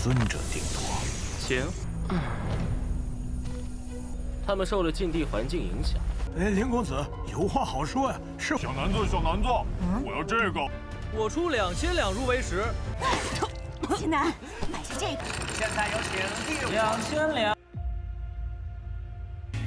尊者定夺。请。他们受了禁地环境影响。林公子有话好说呀，是小南座，小南座，我要这个。我出2000两入围时。秦南，买下这个。现在有请2000两。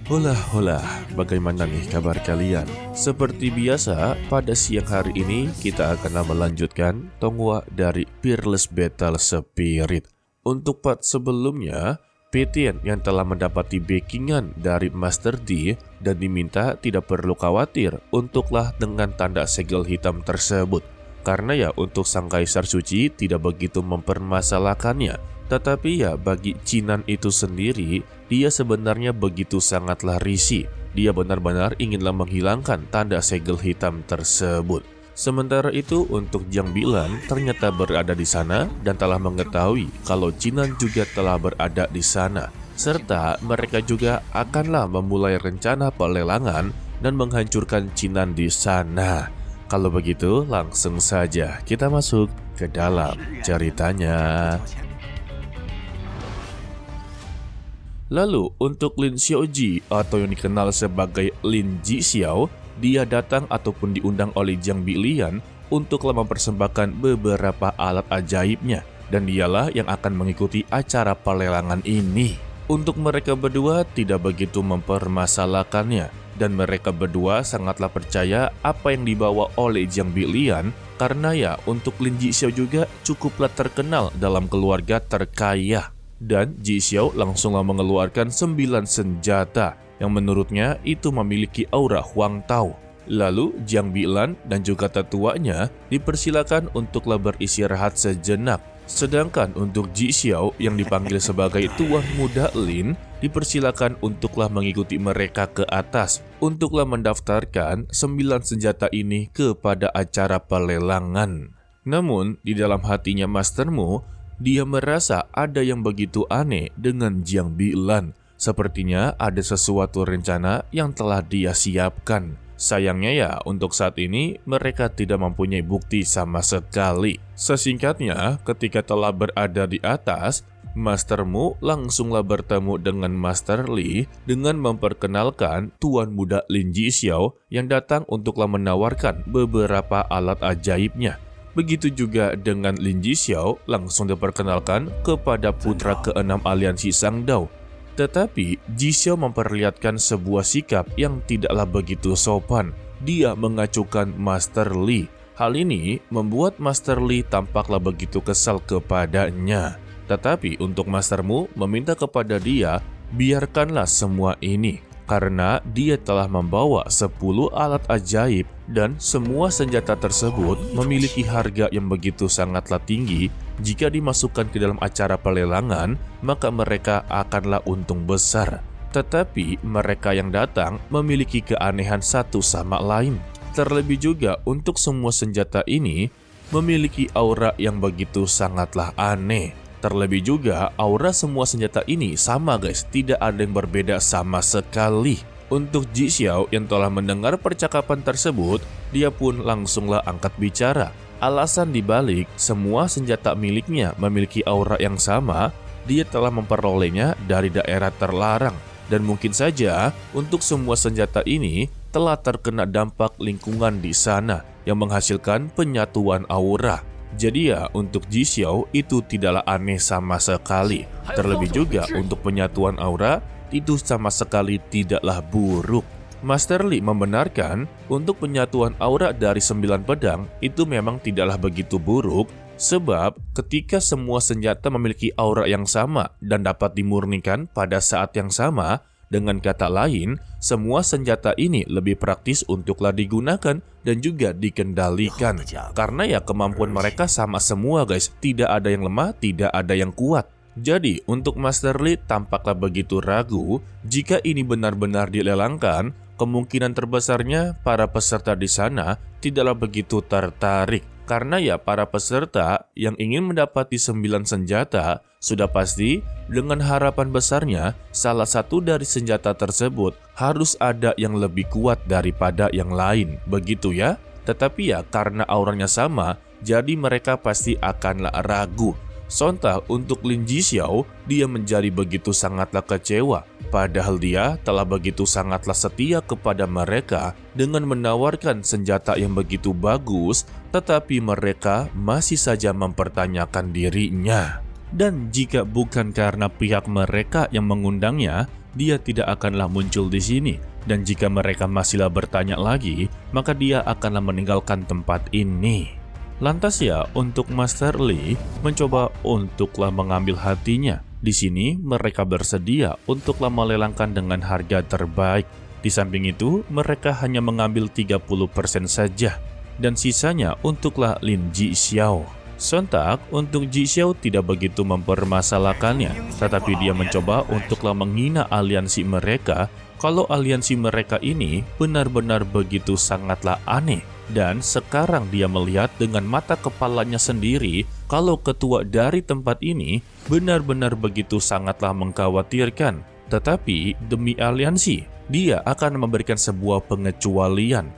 Hola, bagaimana nih kabar kalian? Seperti biasa, pada siang hari ini kita akan melanjutkan Tonghua dari Peerless Battle Spirit. Untuk part sebelumnya, Petian yang telah mendapati backingan dari Master D dan diminta tidak perlu khawatir untuklah dengan tanda segel hitam tersebut. Karena ya untuk Sang Kaisar Suci tidak begitu mempermasalahkannya. Tetapi ya bagi Jinan itu sendiri, dia sebenarnya begitu sangatlah risih. Dia benar-benar inginlah menghilangkan tanda segel hitam tersebut. Sementara itu untuk Jiang Bilan ternyata berada di sana dan telah mengetahui kalau Jinan juga telah berada di sana. Serta mereka juga akanlah memulai rencana pelelangan dan menghancurkan Jinan di sana. Kalau begitu langsung saja kita masuk ke dalam ceritanya. Lalu untuk Lin Xiaoji atau yang dikenal sebagai Lin Jixiao, dia datang ataupun diundang oleh Jiang Bilian untuklah mempersembahkan beberapa alat ajaibnya dan dialah yang akan mengikuti acara pelelangan ini. Untuk mereka berdua tidak begitu mempermasalahkannya dan mereka berdua sangatlah percaya apa yang dibawa oleh Jiang Bilian karena ya untuk Lin Jixiao juga cukuplah terkenal dalam keluarga terkaya. Dan Jixiao langsunglah mengeluarkan 9 senjata yang menurutnya itu memiliki aura Huang Tao. Lalu Jiang Bilan dan juga tetuanya dipersilakan untuklah beristirahat sejenak. Sedangkan untuk Jixiao yang dipanggil sebagai Tuan Muda Lin dipersilakan untuklah mengikuti mereka ke atas untuklah mendaftarkan 9 senjata ini kepada acara pelelangan. Namun di dalam hatinya Master Mu, dia merasa ada yang begitu aneh dengan Jiang Bilan. Sepertinya ada sesuatu rencana yang telah dia siapkan. Sayangnya ya, untuk saat ini mereka tidak mempunyai bukti sama sekali. Sesingkatnya, ketika telah berada di atas, Master Mu langsunglah bertemu dengan Master Li dengan memperkenalkan Tuan Muda Lin Jixiao yang datang untuklah menawarkan beberapa alat ajaibnya. Begitu juga dengan Lin Jixiao langsung diperkenalkan kepada putra ke-6 aliansi Sangdao. Tetapi Jixiao memperlihatkan sebuah sikap yang tidaklah begitu sopan. Dia mengacukan Master Li. Hal ini membuat Master Li tampaklah begitu kesal kepadanya. Tetapi untuk Master Mu meminta kepada dia, biarkanlah semua ini. Karena dia telah membawa 10 alat ajaib dan semua senjata tersebut memiliki harga yang begitu sangatlah tinggi. Jika dimasukkan ke dalam acara pelelangan, maka mereka akanlah untung besar. Tetapi mereka yang datang memiliki keanehan satu sama lain. Terlebih juga untuk semua senjata ini memiliki aura yang begitu sangatlah aneh. Terlebih juga, aura semua senjata ini sama guys, tidak ada yang berbeda sama sekali. Untuk Jixiao yang telah mendengar percakapan tersebut, dia pun langsunglah angkat bicara. Alasan dibalik semua senjata miliknya memiliki aura yang sama, dia telah memperolehnya dari daerah terlarang. Dan mungkin saja untuk semua senjata ini telah terkena dampak lingkungan di sana yang menghasilkan penyatuan aura. Jadi ya untuk Jixiao itu tidaklah aneh sama sekali. Terlebih juga untuk penyatuan aura itu sama sekali tidaklah buruk. Master Li membenarkan untuk penyatuan aura dari 9 pedang itu memang tidaklah begitu buruk. Sebab ketika semua senjata memiliki aura yang sama dan dapat dimurnikan pada saat yang sama, dengan kata lain, semua senjata ini lebih praktis untuklah digunakan dan juga dikendalikan. Karena ya kemampuan mereka sama semua guys, tidak ada yang lemah, tidak ada yang kuat. Jadi untuk Master Li tampaklah begitu ragu, jika ini benar-benar dilelangkan, kemungkinan terbesarnya para peserta di sana tidaklah begitu tertarik. Karena ya para peserta yang ingin mendapati 9 senjata sudah pasti dengan harapan besarnya salah satu dari senjata tersebut harus ada yang lebih kuat daripada yang lain, begitu ya. Tetapi ya karena auranya sama, jadi mereka pasti akanlah ragu. Sontak untuk Lin Jixiao, dia menjadi begitu sangatlah kecewa. Padahal dia telah begitu sangatlah setia kepada mereka dengan menawarkan senjata yang begitu bagus, tetapi mereka masih saja mempertanyakan dirinya. Dan jika bukan karena pihak mereka yang mengundangnya, dia tidak akanlah muncul di sini. Dan jika mereka masihlah bertanya lagi, maka dia akanlah meninggalkan tempat ini. Lantas ya, untuk Master Li mencoba untuklah mengambil hatinya. Di sini mereka bersedia untuklah melelangkan dengan harga terbaik. Di samping itu, mereka hanya mengambil 30% saja. Dan sisanya untuklah Lin Jixiao. Sontak, untuk Jixiao tidak begitu mempermasalahkannya. Tetapi dia mencoba untuklah menghina aliansi mereka. Kalau aliansi mereka ini benar-benar begitu sangatlah aneh. Dan sekarang dia melihat dengan mata kepalanya sendiri kalau ketua dari tempat ini benar-benar begitu sangatlah mengkhawatirkan. Tetapi demi aliansi, dia akan memberikan sebuah pengecualian.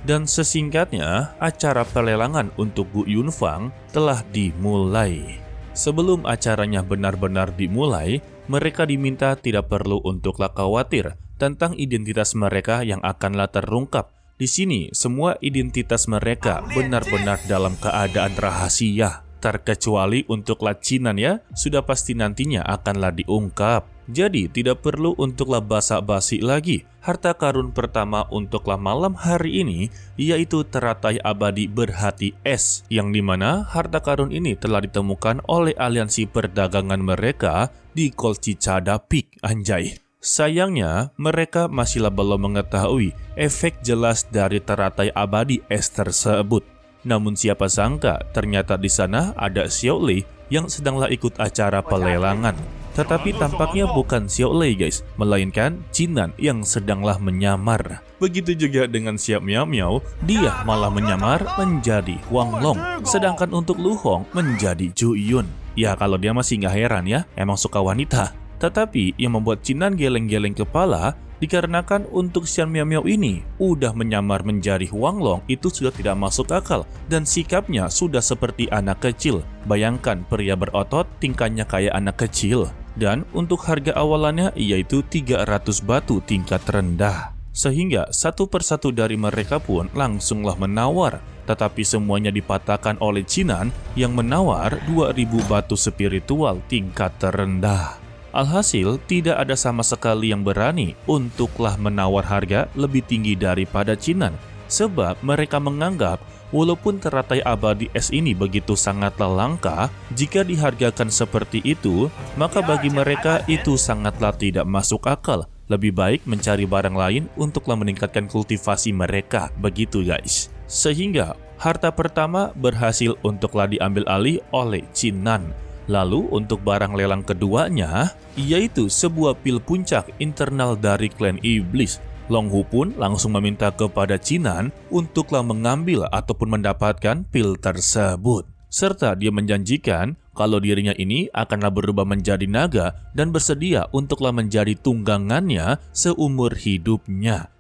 Dan sesingkatnya, acara pelelangan untuk Gu Yunfang telah dimulai. Sebelum acaranya benar-benar dimulai, mereka diminta tidak perlu untuklah khawatir tentang identitas mereka yang akanlah terungkap. Di sini, semua identitas mereka benar-benar dalam keadaan rahasia. Terkecuali untuk Lacinan ya, sudah pasti nantinya akanlah diungkap. Jadi, tidak perlu untuklah basa-basi lagi. Harta karun pertama untuklah malam hari ini, yaitu teratai abadi berhati es, yang dimana harta karun ini telah ditemukan oleh aliansi perdagangan mereka di Kolchicada Peak, anjay. Sayangnya, mereka masihlah belum mengetahui efek jelas dari teratai abadi es tersebut. Namun siapa sangka, ternyata di sana ada Xiao Lei yang sedanglah ikut acara pelelangan. Tetapi tampaknya bukan Xiao Lei guys, melainkan Jinan yang sedanglah menyamar. Begitu juga dengan Xiao Miao Miao, dia malah menyamar menjadi Huang Long. Sedangkan untuk Lu Hong menjadi Zhu Yun. Ya kalau dia masih nggak heran ya, emang suka wanita. Tetapi yang membuat Jinan geleng-geleng kepala dikarenakan untuk Xiao Miao Miao ini udah menyamar menjadi Huang Long itu sudah tidak masuk akal dan sikapnya sudah seperti anak kecil. Bayangkan pria berotot tingkahnya kayak anak kecil. Dan untuk harga awalannya yaitu 300 batu tingkat rendah. Sehingga satu persatu dari mereka pun langsunglah menawar. Tetapi semuanya dipatahkan oleh Jinan yang menawar 2000 batu spiritual tingkat terendah. Alhasil, tidak ada sama sekali yang berani untuklah menawar harga lebih tinggi daripada Jinan. Sebab mereka menganggap walaupun teratai abadi es ini begitu sangatlah langka, jika dihargakan seperti itu, maka bagi mereka itu sangatlah tidak masuk akal. Lebih baik mencari barang lain untuklah meningkatkan kultivasi mereka, begitu guys. Sehingga, harta pertama berhasil untuklah diambil alih oleh Jinan. Lalu untuk barang lelang keduanya, yaitu sebuah pil puncak internal dari klan iblis. Long Hu pun langsung meminta kepada Jinan untuklah mengambil ataupun mendapatkan pil tersebut. Serta dia menjanjikan kalau dirinya ini akanlah berubah menjadi naga dan bersedia untuklah menjadi tunggangannya seumur hidupnya.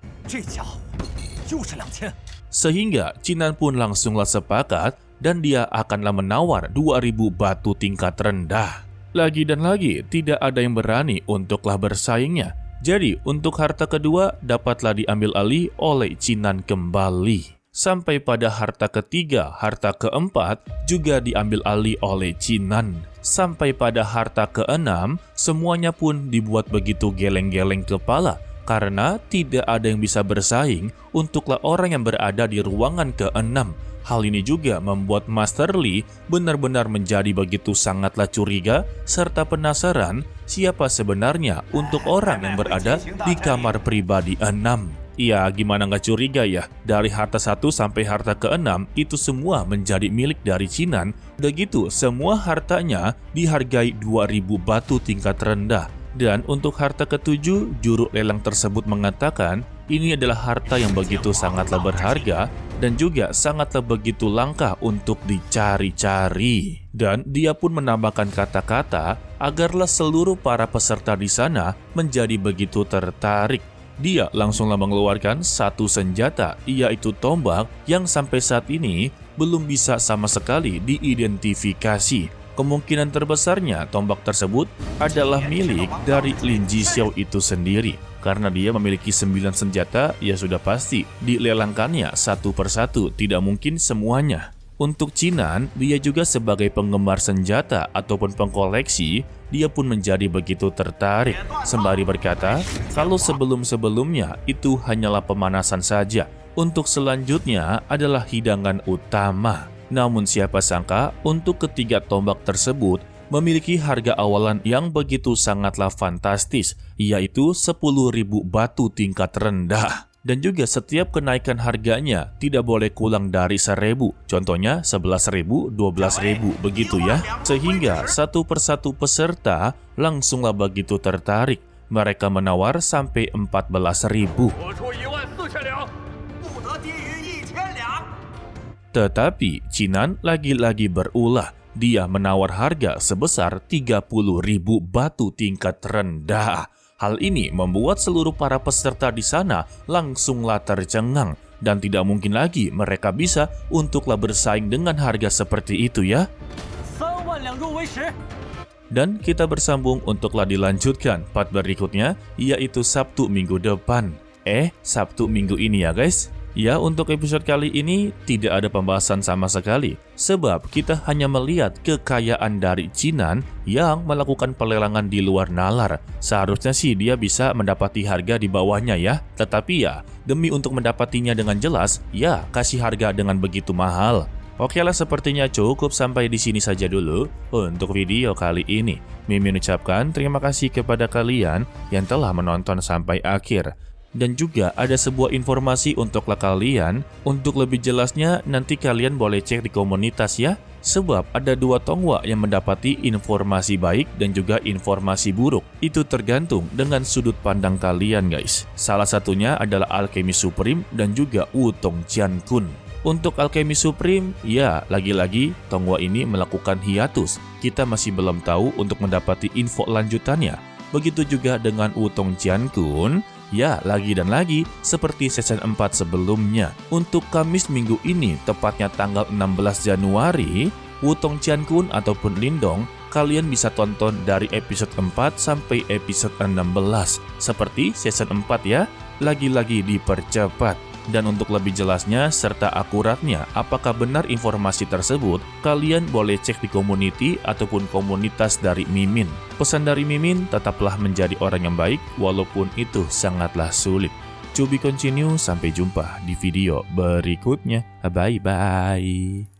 Sehingga Jinan pun langsunglah sepakat dan dia akanlah menawar 2000 batu tingkat rendah. Lagi dan lagi, tidak ada yang berani untuklah bersaingnya. Jadi, untuk harta kedua dapatlah diambil alih oleh Jinan kembali. Sampai pada harta ketiga, harta keempat juga diambil alih oleh Jinan. Sampai pada harta keenam, semuanya pun dibuat begitu geleng-geleng kepala. Karena tidak ada yang bisa bersaing untuklah orang yang berada di ruangan keenam. Hal ini juga membuat Master Li benar-benar menjadi begitu sangatlah curiga serta penasaran siapa sebenarnya untuk orang yang berada di kamar pribadi 6. Ya gimana nggak curiga ya, dari harta 1 sampai harta ke-6 itu semua menjadi milik dari Jinan. Udah gitu semua hartanya dihargai 2000 batu tingkat rendah. Dan untuk harta ke-7, juru lelang tersebut mengatakan ini adalah harta yang begitu sangatlah berharga dan juga sangatlah begitu langka untuk dicari-cari. Dan dia pun menambahkan kata-kata agarlah seluruh para peserta di sana menjadi begitu tertarik. Dia langsunglah mengeluarkan satu senjata, yaitu tombak yang sampai saat ini belum bisa sama sekali diidentifikasi. Kemungkinan terbesarnya tombak tersebut adalah milik dari Lin Jixiao itu sendiri. Karena dia memiliki 9 senjata, ya sudah pasti dilelangkannya satu persatu, tidak mungkin semuanya. Untuk Qinan, dia juga sebagai penggemar senjata ataupun pengkoleksi, dia pun menjadi begitu tertarik. Sembari berkata, kalau sebelum-sebelumnya itu hanyalah pemanasan saja, untuk selanjutnya adalah hidangan utama. Namun siapa sangka untuk ketiga tombak tersebut memiliki harga awalan yang begitu sangatlah fantastis, yaitu 10.000 batu tingkat rendah. Dan juga setiap kenaikan harganya tidak boleh kurang dari 1.000, contohnya 11.000, 12.000 begitu ya. Sehingga satu persatu peserta langsunglah begitu tertarik. Mereka menawar sampai 14.000. Tetapi Qinan lagi-lagi berulah, dia menawar harga sebesar 30.000 batu tingkat rendah. Hal ini membuat seluruh para peserta di sana langsunglah tercengang dan tidak mungkin lagi mereka bisa untuklah bersaing dengan harga seperti itu ya. Dan kita bersambung untuklah dilanjutkan part berikutnya, yaitu Sabtu minggu depan. Sabtu minggu ini ya guys. Ya, untuk episode kali ini tidak ada pembahasan sama sekali, sebab kita hanya melihat kekayaan dari Qinan yang melakukan pelelangan di luar nalar. Seharusnya sih dia bisa mendapati harga di bawahnya ya, tetapi ya, demi untuk mendapatinya dengan jelas, ya kasih harga dengan begitu mahal. Oke lah, sepertinya cukup sampai di sini saja dulu untuk video kali ini. Mimin ucapkan terima kasih kepada kalian yang telah menonton sampai akhir. Dan juga ada sebuah informasi untuklah kalian. Untuk lebih jelasnya nanti kalian boleh cek di komunitas ya. Sebab ada 2 Tonghua yang mendapati informasi baik dan juga informasi buruk. Itu tergantung dengan sudut pandang kalian guys. Salah satunya adalah Alchemy Supreme dan juga Wutong Jiankun. Untuk Alchemy Supreme, ya lagi-lagi Tonghua ini melakukan hiatus. Kita masih belum tahu untuk mendapati info lanjutannya. Begitu juga dengan Wutong Jiankun. Ya, lagi dan lagi, seperti season 4 sebelumnya. Untuk Kamis minggu ini, tepatnya tanggal 16 Januari, Wutong Jiankun ataupun Lindong, kalian bisa tonton dari episode 4 sampai episode 16. Seperti season 4 ya, lagi-lagi dipercepat. Dan untuk lebih jelasnya serta akuratnya apakah benar informasi tersebut, kalian boleh cek di community ataupun komunitas dari Mimin. Pesan dari Mimin, tetaplah menjadi orang yang baik walaupun itu sangatlah sulit. To be continue, sampai jumpa di video berikutnya. Bye-bye.